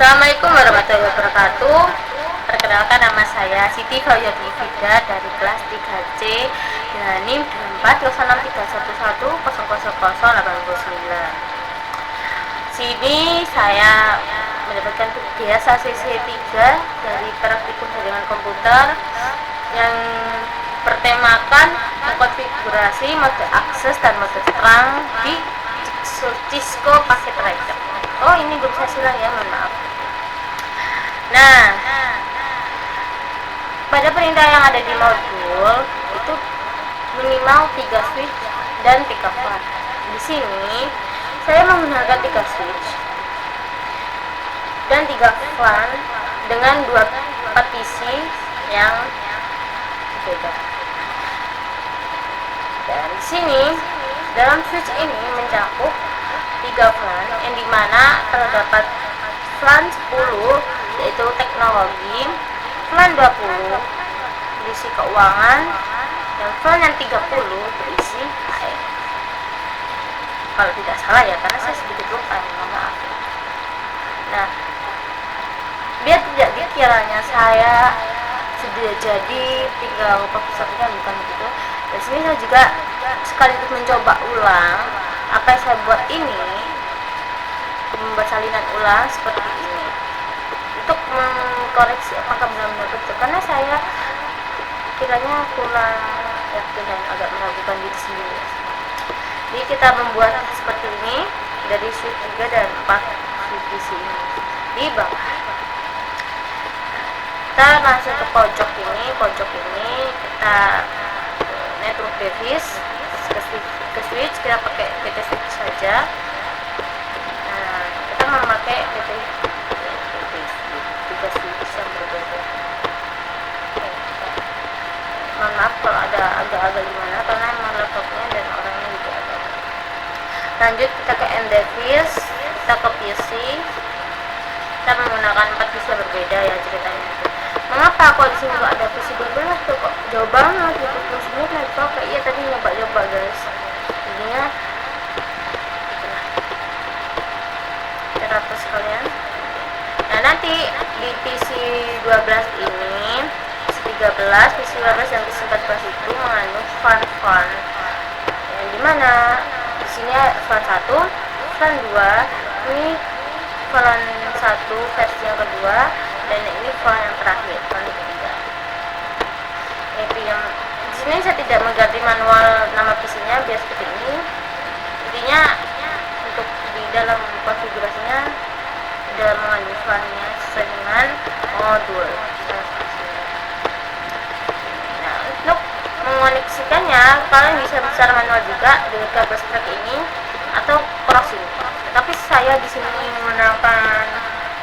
Assalamualaikum warahmatullahi wabarakatuh. Perkenalkan, nama saya Siti Fahyati Fida dari kelas 3C dengan NIM 40631100089. Sini saya mendapatkan tugas ACC 3 dari praktikum jaringan komputer yang bertemakan mengkonfigurasi mode akses dan mode terang di Cisco Packet Tracer. Oh, ini belum saya silang ya, mohon maaf. Nah, pada perintah yang ada di modul itu minimal 3 switch dan 3 fan. Di sini saya menggunakan 3 switch dan 3 fan dengan 2 partisi yang berbeda. Dan di sini dalam switch ini mencakup 3 fan yang dimana terdapat fan 10 yaitu teknologi, fan 20 berisi keuangan, dan fan yang 30 berisi HR. Kalau tidak salah ya, karena saya sedikit lupa, mohon maaf. Nah, biar tidak dikiranya saya sudah jadi tinggal fokus-fokuskan, bukan begitu. Di sini saya juga sekaligus mencoba ulang apa yang saya buat ini, membuat salinan ulang seperti ini untuk mengkoreksi apakah benar-benar betul, karena saya kiranya kurang yakin dan agak meragukan diri sendiri. Jadi kita membuat seperti ini dari switch 3 dan 4 switch ini di bawah. Kita langsung ke pojok ini kita network device ke switch, kita pakai PT switch saja. Nah, kita memakai PT tiga switch yang berbeda. Mohon maaf kalau ada agak-agak gimana, karena emang laptopnya dan orangnya juga ada. Lanjut kita ke end device, kita ke PC. Kita menggunakan 4 PC berbeda ya ceritanya itu. Mengapa kok di sini kok ada PC 12 tuh, kok jauh banget gitu sebenarnya laptop? Iya, tadi nyoba guys. Jadinya kita rapus sekalian. Nah, nanti di PC 12 ini, PC 13, PC 12 dan PC 14 itu mengandung fan yang dimana di sini fan 1, fan 2, ini fan 1 versi yang kedua, dan ini fan yang terakhir, fan ketiga. Itu yang di sini saya tidak mengganti manual nama PC-nya, biar seperti ini. Intinya untuk di dalam konfigurasinya dalam mengandung fan-nya sesuai dengan modul. Nah, untuk mengoneksikannya kalian bisa secara manual juga dengan kabel strap ini atau crossing. Tapi saya di sini menggunakan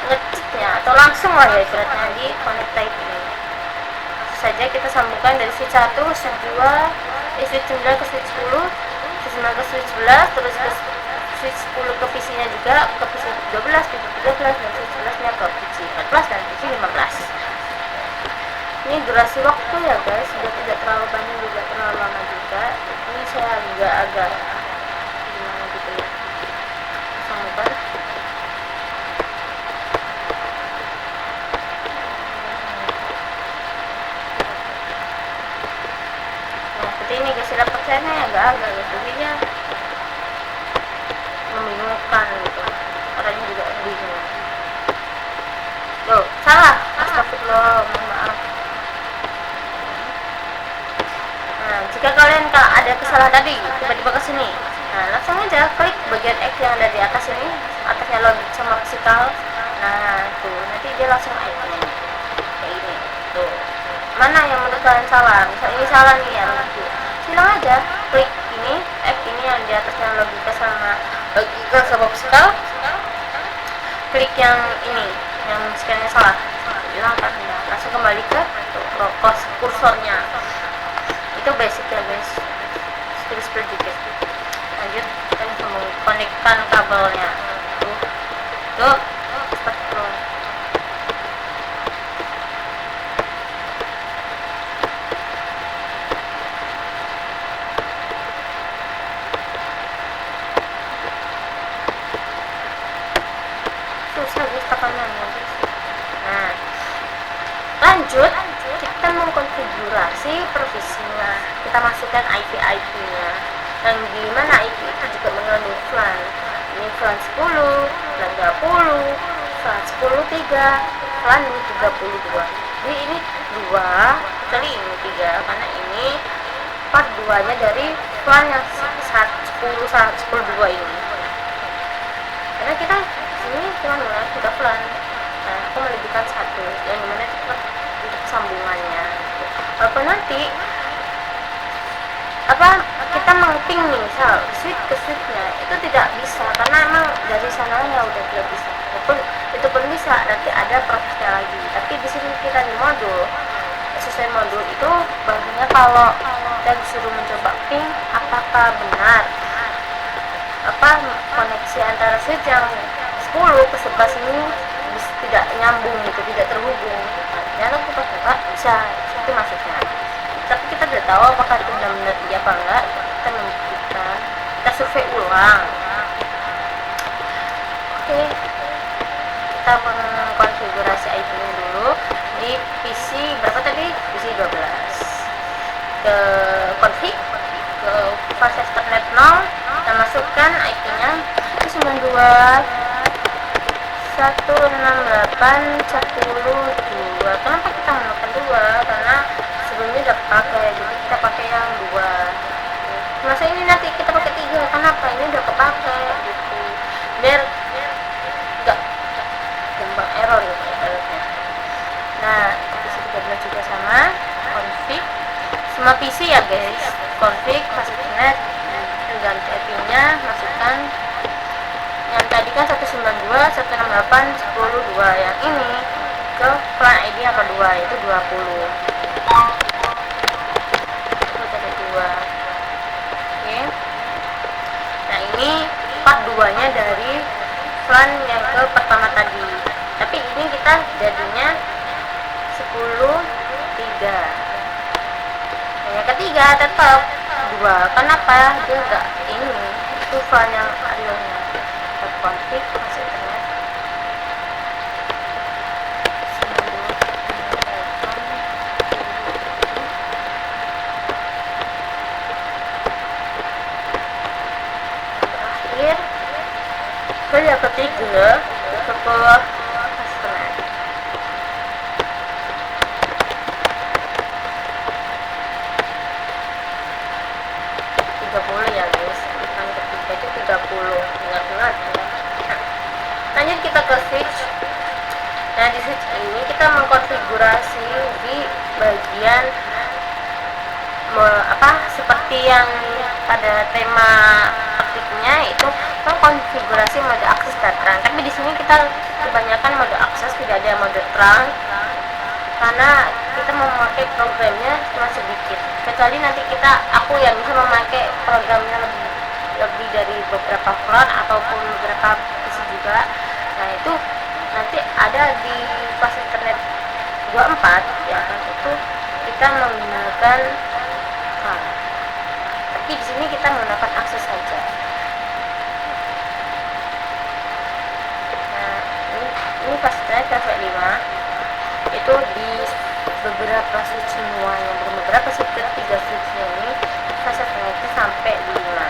ngecitnya atau langsung lah ya istilahnya di connect type ini. Langsung saja kita sambungkan dari switch 1 ke switch 2, switch 9 ke switch 10, switch 9 ke switch 11, terus ke switch 10 ke PC nya juga, ke PC 12, PC 13, dan switch 11 nya ke PC 14 dan PC 15. Ini durasi waktu ya guys, sudah tidak terlalu panjang juga terlalu lama juga. Ini saya agak gimana gitu ya, sambungkan. Nah, seperti ini guys, laptop saya agak-agak gitu, jadinya membingungkan gitu, orangnya juga bingung. Loh, salah, astagfirullah, mohon maaf. Nah, jika kalian kalau ada kesalahan tadi tiba-tiba ke sini, nah langsung aja klik bagian X yang ada di atas ini, atasnya logik sama physical. Nah, tuh nanti dia langsung icon kayak ini. Tuh, mana yang menurut kalian salah? Misal ini salah nih ya, silang aja klik ini X ini yang di atasnya logika sama physical, klik yang ini yang sekiranya salah, hilangkan ya. Langsung kembali ke kursornya. Itu basic ya guys, skill dikit. Lanjut kita konekkan kabelnya. Tuh astagfirullah. susah guys tekanannya. Nah, lanjut kita mengkonfigurasi provisinya. Kita masukkan IP-nya, yang dimana IP itu juga mengandung flan. Ini flan 10, flan 20, flan 10 3, flan 32. Jadi ini 2, kecuali ini 3, karena ini part 2 nya dari flan yang 10 2 ini. Karena kita sini cuma mulai sudah flan. Nah, aku melebihkan 1 yang dimana tetap untuk sambungannya. Walaupun nanti kita mengping nih, misal switch ke switchnya itu tidak bisa karena emang dari sananya udah tidak bisa. Walaupun itu pun bisa, nanti ada prosesnya lagi. Tapi di sini kita di modul sesuai modul itu baginya kalau kita disuruh mencoba ping apakah benar koneksi antara switch yang 10 ke 11 ini tidak nyambung gitu, tidak terhubung. Ternyata kita coba bisa, itu maksudnya. Tapi kita tidak tahu apakah itu benar-benar iya apa enggak. Kita membuktikan, kita survei ulang. Oke, kita mengkonfigurasi IP-nya dulu di PC berapa tadi? PC 12. Ke config, ke file Ethernet 0, kita masukkan IP-nya 92 168.10.2. Kenapa kita menggunakan 2? Karena sebelumnya udah pakai, jadi kita pakai yang 2. Masa ini nanti kita pakai 3? Kenapa? Ini udah kepakai gitu. Biar enggak gampang error gitu errornya. Nah, PC 13 juga sama, config semua PC ya guys. Config Ethernet, ganti IP-nya, masukkan yang tadi kan 192 168.10.2, yang ini ke plan ID yang kedua itu 20. Itu ada 2. Oke. Nah, ini part 2 nya dari plan yang ke pertama tadi. Tapi ini kita jadinya 10.3. Yang ketiga tetap 2. Kenapa? Dia enggak ini. Itu plan yang realnya. Konflik masih ternyata terakhir ke yang ketiga ke bawah customer. Ya guys, bukan ketiga itu 30, ingat-ingat. Lanjut kita ke switch. Nah, di switch ini kita mengkonfigurasi di bagian seperti yang pada tema aktifnya itu mengkonfigurasi mode akses dan terang. Tapi di sini kita kebanyakan mode akses, tidak ada mode terang karena kita memakai programnya cuma sedikit. Kecuali nanti aku yang bisa memakai programnya lebih dari beberapa plan ataupun beberapa PC juga. Nah, itu nanti ada di pas internet 24 ya kan, itu kita menggunakan tapi di sini kita menggunakan akses saja. Nah, ini pas internet level 5 itu di beberapa switch semuanya, beberapa switch, 3 switchnya ini fase internetnya sampai 5.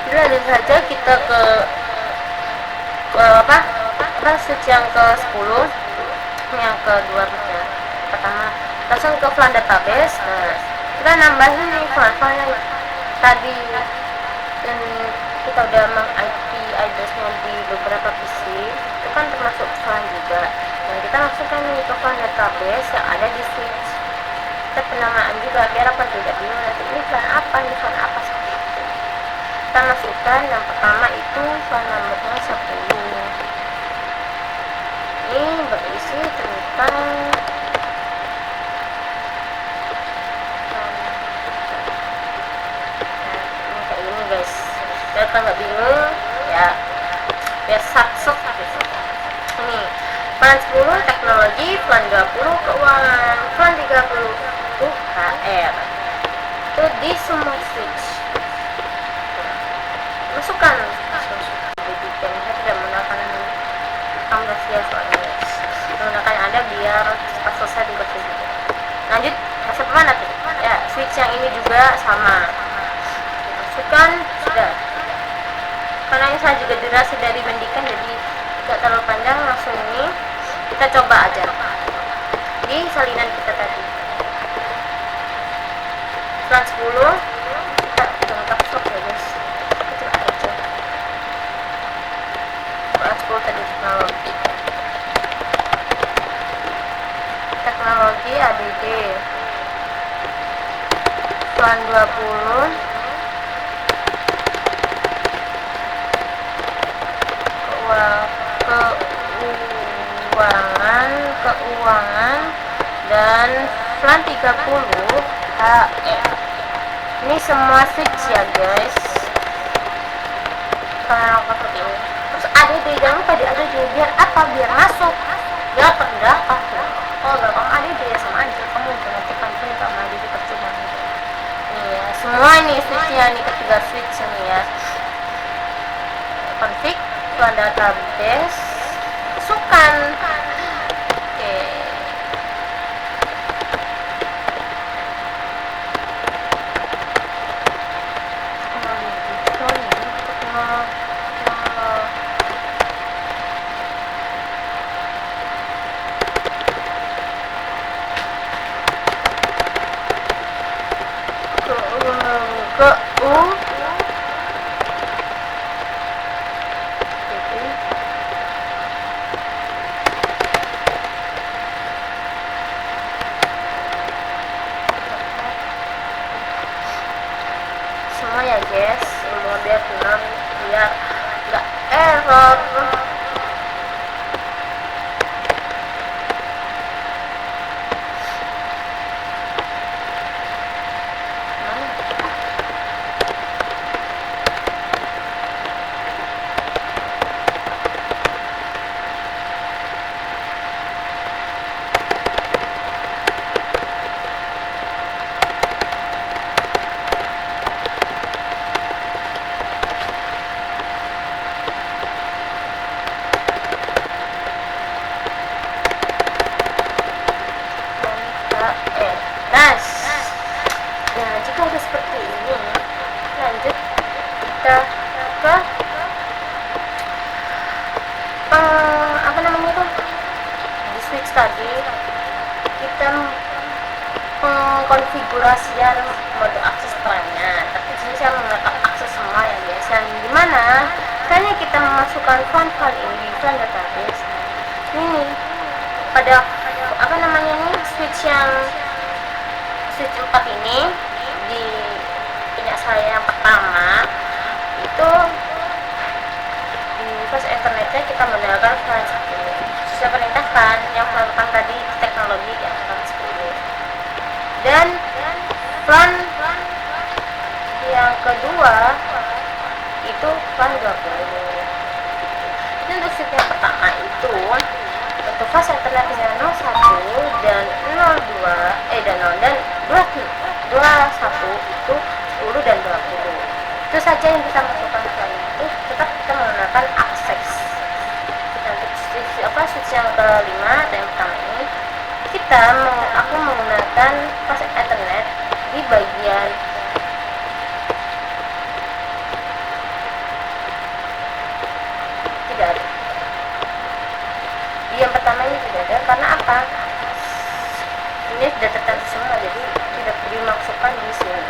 Lanjut saja kita ke switch yang ke 10, yang kedua ya. Pertama langsung ke flan database. Nah, kita nambahin nih flan yang tadi dan kita udah meng-IP addressnya di beberapa PC, itu kan termasuk flan juga. Dan kita masukkan nih ke flan database yang ada di switch. Kita penamaan juga biar apa tidak bingung nanti ini flan apa, ini flan apa seperti itu. Kita masukkan yang pertama itu file nomornya 10. Ini berisi tentang ini kayak ini guys, biar nggak bingung ya, biar saksek gitu. Ini plan 10 teknologi, plan 20 keuangan, plan 30 itu HR. Itu di semua switch masukkan ya soalnya menggunakan yang ada biar cepat selesai tugasnya juga. Lanjut sampai mana tuh ya, switch yang ini juga sama, masukkan sudah. Karena ini saya juga durasi dari mendikan jadi tidak terlalu panjang, langsung ini kita coba aja di salinan kita tadi flan 10. Kita lengkap stop ya guys, kecil aja flan 10 tadi. Teknologi ADD flan 20 keuangan dan flan 30 HM. Ini semua switch ya guys, kalau seperti ini. Terus ADD, jangan lupa di ADD biar apa, biar masuk, biar terdapat. Oh enggak, kamu ADD ya sama aja, kamu nanti panggil kamu ADD percuma. Nih ya, semua ini switchnya, nih ketiga switch ini ya. Config flan database, masukkan. Oke. Semua ya guys, semua biar benar, biar nggak error. Nah, jika udah seperti ini, lanjut kita ke apa namanya itu, di switch tadi kita pengkonfigurasian mode akses plannya. Tapi di sini saya menggunakan akses semua ya guys, yang dimana misalnya kita memasukkan file ini di file database ini pada apa namanya ini switch 4 ini di punya saya yang pertama itu di flash internetnya kita menggunakan flan 10. Saya perintahkan yang flan tadi teknologi yang flan 10, dan flan yang kedua itu flan 20. Jadi untuk switch yang pertama itu untuk flash internetnya 01 dan 02 dan 0 dan 21 itu 10 dan 20. Itu saja yang kita masukkan selain itu tetap kita menggunakan akses. Dan untuk switch yang kelima dan yang pertama ini aku menggunakan flash ethernet di bagian tidak ada. Di yang pertama ini tidak ada karena apa? Ini sudah tertentu semua, jadi tidak dimasukkan di sini.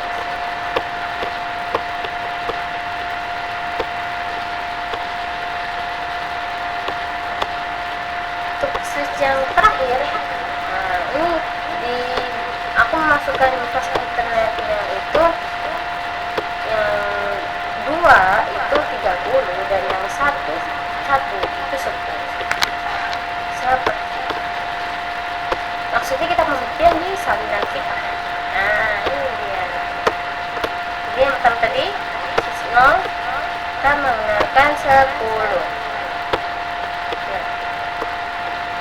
Untuk switch yang terakhir, ini aku memasukkan flash internetnya itu yang 2 itu 30 dan yang satu itu 10. Maksudnya kita membuktikan di salinan kita. Nah ini dia. Jadi yang pertama tadi 0 kita menggunakan 10 ya.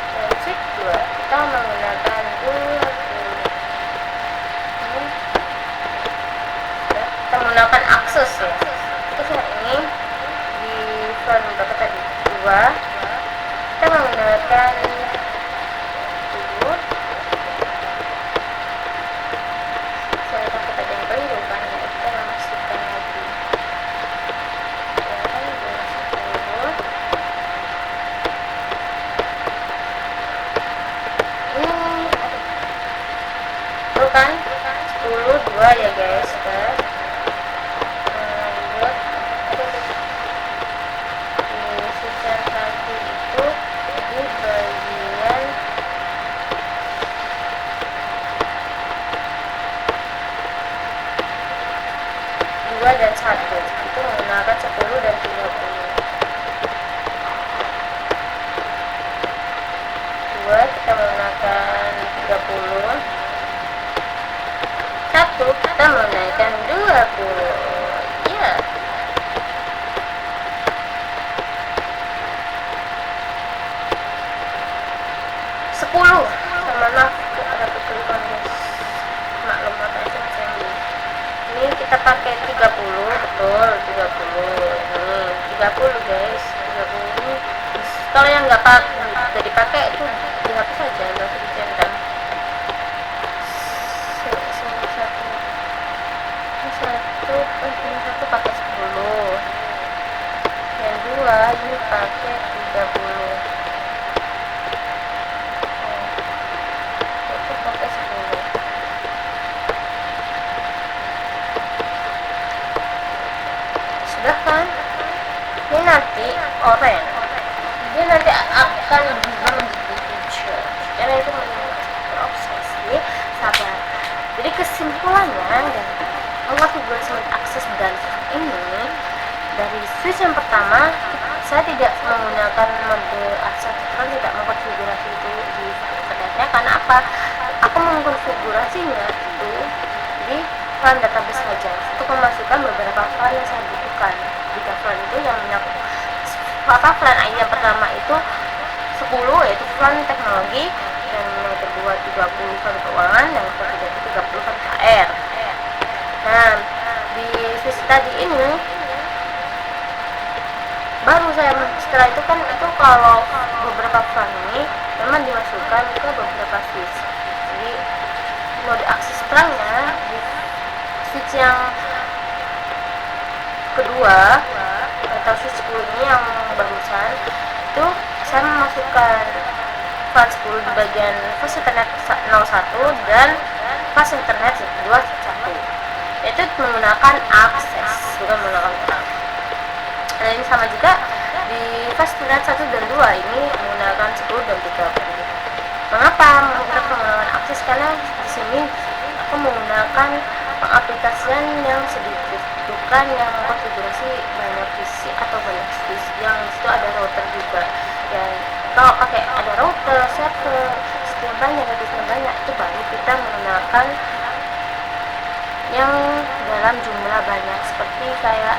Dan switch 2 kita menggunakan 20. Kita menggunakan akses ya. Terus yang ini di file berapa tadi? 2 kita menggunakan 10 sama maaf ada kesulitan guys, maklum makanya saya ini kita pakai 30, betul 30, ini 30 guys, 30 ini kalau yang nggak dipakai itu dihapus saja, nggak usah dicentang. Satu pakai 10, yang dua ini pakai 30, itu pakai 10. Sudah kan? Ini nanti orange, dia nanti akan berubah menjadi hijau karena itu proses. Jadi sabar. Jadi kesimpulannya dari konfigurasi akses dan ini, dari switch yang pertama saya tidak menggunakan mode akses, tidak mengkonfigurasi itu di internetnya. Karena apa? Aku mengkonfigurasinya itu di file database saja untuk memasukkan beberapa file yang saya butuhkan. Jika file itu yang menyangkut file ID yang pertama itu 10, yaitu file teknologi, dan yang kedua 30 file keuangan, dan yang ketiga 30 file KR. Nah, di switch tadi ini baru saya, setelah itu kan itu kalau beberapa file ini memang dimasukkan ke beberapa switch. Jadi mode akses setelahnya di switch yang kedua atau switch 10 ini yang barusan itu saya memasukkan file 10 di bagian flash internet 01 dan flash internet 21, yaitu menggunakan akses, bukan menggunakan terang. Nah, ini sama juga di flash internet 1 dan 2 ini menggunakan 10 dan 30. Mengapa menggunakan akses? Karena di sini aku menggunakan pengaplikasian yang sedikit, bukan yang konfigurasi banyak PC atau banyak switch, yang itu ada router juga. Ya, kalau pakai ada router, server, sekian banyak, habisnya banyak, itu baru kita menggunakan yang dalam jumlah banyak, seperti kayak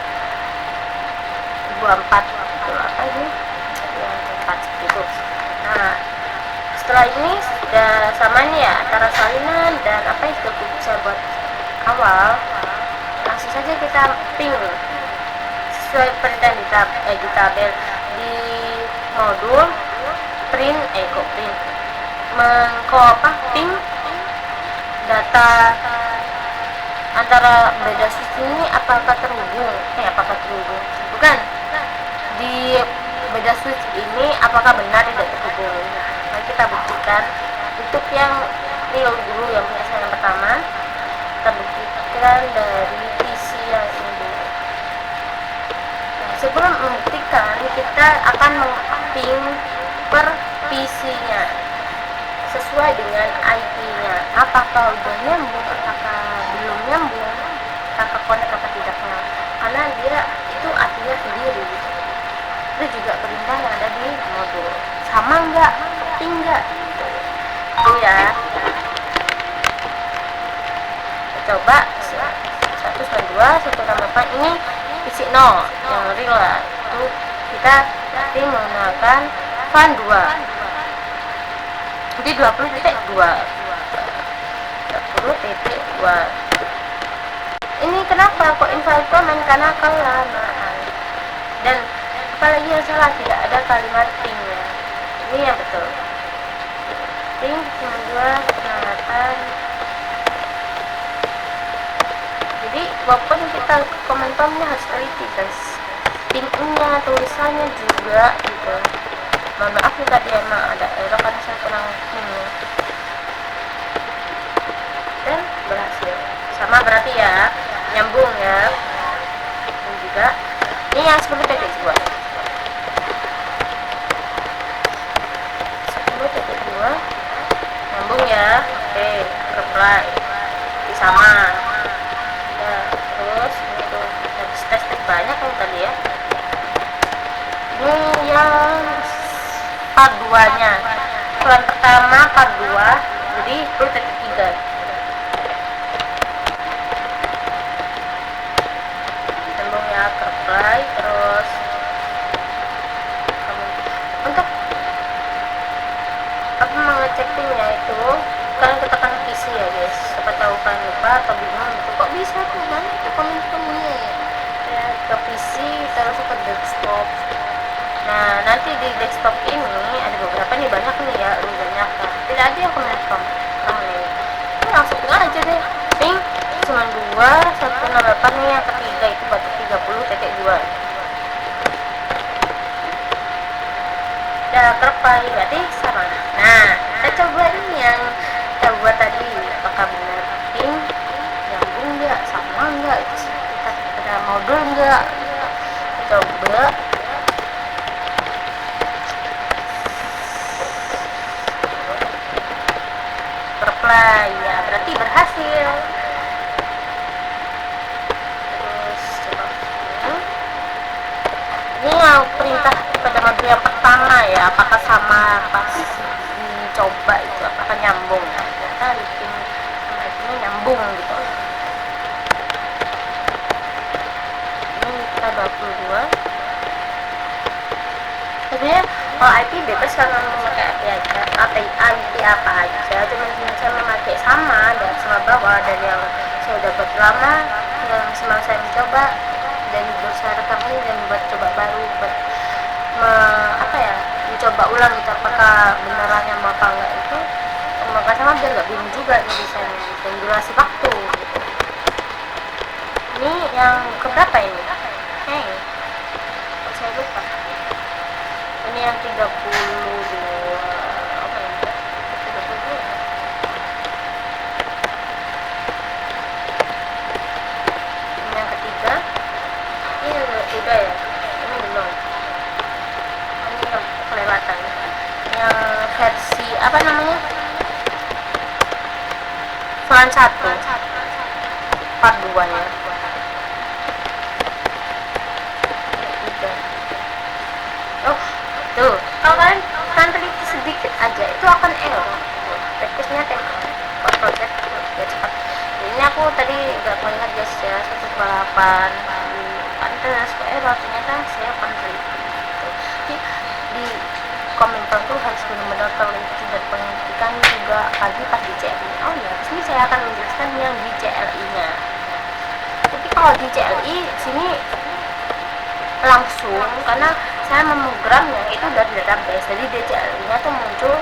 24 itu apa ini yang 4 gitu. Nah, setelah ini sudah sama nih ya antara salinan dan apa yang sudah saya buat awal, langsung saja kita ping sesuai perintah di tabel di modul print ping data antara beda switch ini apakah terhubung, bukan, di beda switch ini apakah benar tidak terhubung. Nah, kita buktikan untuk yang real dulu, yang punya saya yang pertama, kita buktikan dari PC yang ini dulu. Nah, sebelum membuktikan, kita akan meng-ping per PC-nya sesuai dengan IP-nya, apakah udah nyambung, apakah belum nyambung, apakah connect apa tidaknya, karena dia itu artinya sendiri. Itu juga perintah yang ada di modul, sama enggak, ping enggak, itu ya. Kita coba 192.168 ini isi 0 yang real lah, itu kita nanti menggunakan fan 2 di 20.2 ini. Kenapa kok invalid comment? Karena kelamaan, dan apalagi yang salah tidak ada kalimat pingnya. Ini yang betul, ping cuma 2 peralatan. Jadi walaupun kita komentarnya harus teliti guys, pingnya, tulisannya juga gitu. Mohon maaf nih tadi emang ada error karena saya kurang ini. Dan berhasil, sama berarti ya, nyambung ya. Dan juga ini yang 10.2 nyambung ya. Oke, reply ini sama ya. Terus ini tuh tes banyak kan tadi ya. Ini yang part 2 nya, pelan pertama part 2, jadi perlu titik 3. Sambung ya ke apply. Terus untuk apa, mengecek kalian tekan PC ya guys, siapa tahu kalian lupa atau bingung gitu, kok bisa tuh kan itu komen-komennya ya, ke PC terus ke desktop. Nah nanti di desktop ini ada beberapa nih, banyak nih ya, banyak kan, tidak ada yang komen ini, langsung aja deh ping cuma 2168 nih, yang ketiga itu batuk 30.2 udah terpakai berarti sama. Nah kita coba nih yang kita buat tadi, apakah benar ping nyambung nggak, sama nggak, itu kita ada modul nggak, kita coba. Reply ya, berarti berhasil. Terus coba ini yang perintah pada modul yang pertama ya, apakah sama pas dicoba itu, apakah nyambung. Nah, ternyata bikin sama ini nyambung gitu. Ini kita 22. Sebenarnya kalau IP bebas kan memakai IP aja, IP apa aja, cuma saya memakai sama dan sama bawah dari yang saya udah buat lama, yang semalam saya mencoba dan berusaha rekam ini dan buat coba baru, buat mencoba ulang gitu, apakah beneran yang apa enggak itu, maka sama biar nggak bingung juga nih desain dan durasi waktu gitu. Ini yang keberapa ini? Kok saya lupa. Ini yang 32 apa ya? 32 ya? Ini yang ketiga. Ini udah ya? Ini belum. Ini yang kelewatan. Yang versi apa namanya? Flan 1 part 2 nya. Oh, tuh, kalau kalian teliti sedikit aja itu akan error. Teknisnya tempat project biar cepat. Ini aku tadi nggak melihat guys ya, 128 pantas kok error, ternyata saya akan teliti. Jadi di komentar tuh harus benar-benar teliti dan pengertikan juga lagi pas di CLI. Oh ya, sini saya akan menjelaskan yang di CLI nya. Tapi kalau di CLI sini langsung, karena saya memogramnya itu dari database, jadi DCL nya tuh muncul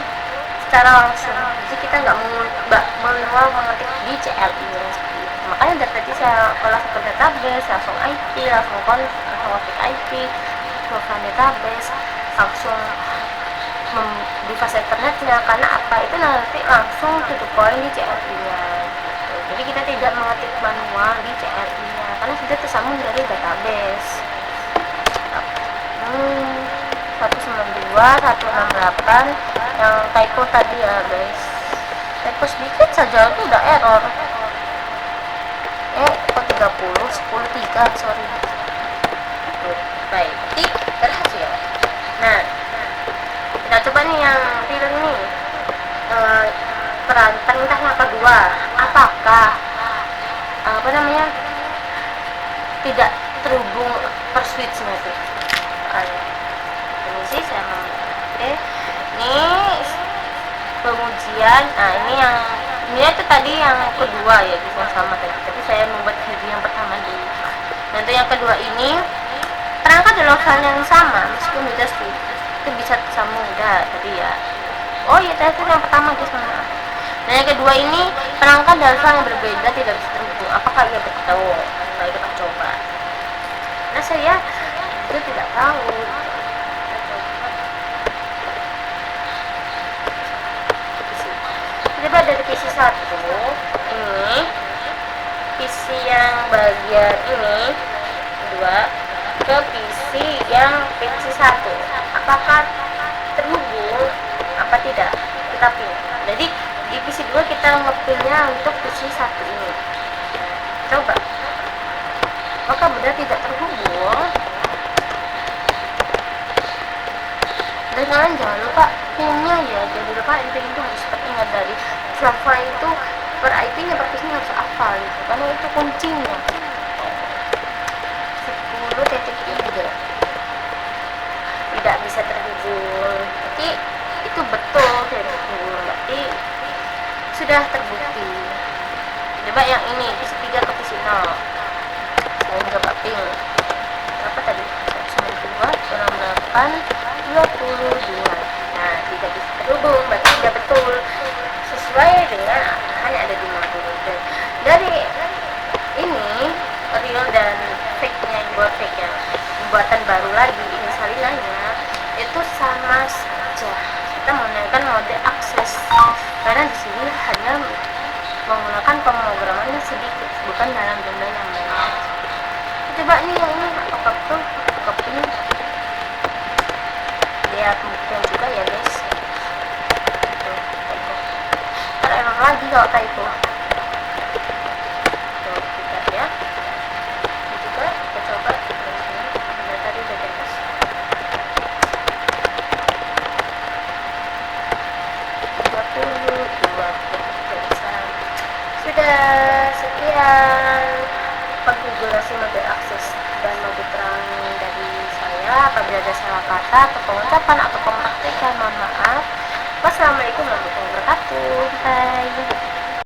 secara langsung, jadi kita nggak manual mengetik di CLI nya seperti itu. Makanya dari tadi saya olah ke database, langsung IP, langsung ngetik IP, langsung database, langsung di fase internetnya, karena apa itu nanti langsung to the point di CLI nya. Jadi kita tidak mengetik manual di CLI nya karena sudah tersambung dari database. 192, 168 yang typo tadi ya guys, typo sedikit saja itu udah error. Kok 30, 10, 3 sorry. Baik, berhasil. Nah kita coba nih yang real nih, perintah yang kedua, apakah tidak terhubung per switch-nya tuh. Ini sih saya ini pengujian. Nah ini itu tadi yang kedua ya, yang sama tadi, tapi saya membuat video yang pertama dulu. Nanti yang kedua ini perangkat dalam file yang sama meskipun beda switch itu bisa tersambung udah tadi ya. Oh iya, tadi yang pertama guys, mana. Nah yang kedua ini perangkat dalam file yang berbeda tidak bisa terhubung. Apakah iya betul? Mari kita coba. Nah saya itu tidak tahu. Coba dari PC 1 ini, PC yang bagian ini kedua ke PC yang PC 1, apakah terhubung apa tidak, kita pilih. Jadi di PC 2 kita ngepilnya untuk PC 1 ini. Coba apakah benar tidak terhubung. Dan kalian jangan lupa pinnya ya, jangan lupa itu harus ingat dari file itu per IP nya per PC nya harus hafal gitu, karena itu kuncinya. 10.3 tidak bisa terhubung, jadi itu betul terhubung, berarti sudah terbukti. Coba yang ini, PC 3 ke PC 0. Saya juga papping. Berapa tadi? 92, 68, 22. Nah, tidak bisa terhubung, berarti tidak betul. Sesuai dengan hanya ada 50. Dan dari ini, real dan fake-nya, yang buat fake-nya, buatan baru lagi, ini salinannya, itu sama saja. Kita menggunakan mode akses. Karena di sini hanya menggunakan pemrograman yang sedikit, bukan dalam jumlah yang banyak. Coba nih yang ini apakah tuh ini dia pembuktian juga ya guys. Tuh, error lagi kalau typo. Tuh, kita ya. Ini juga kita coba dari sini. Benar tadi udah bebas. Sudah sekian konfigurasi mode akses dan mode terang dari saya. Apabila ada salah kata atau pengucapan atau pempraktikan, mohon maaf. Wassalamualaikum warahmatullahi wabarakatuh. Bye.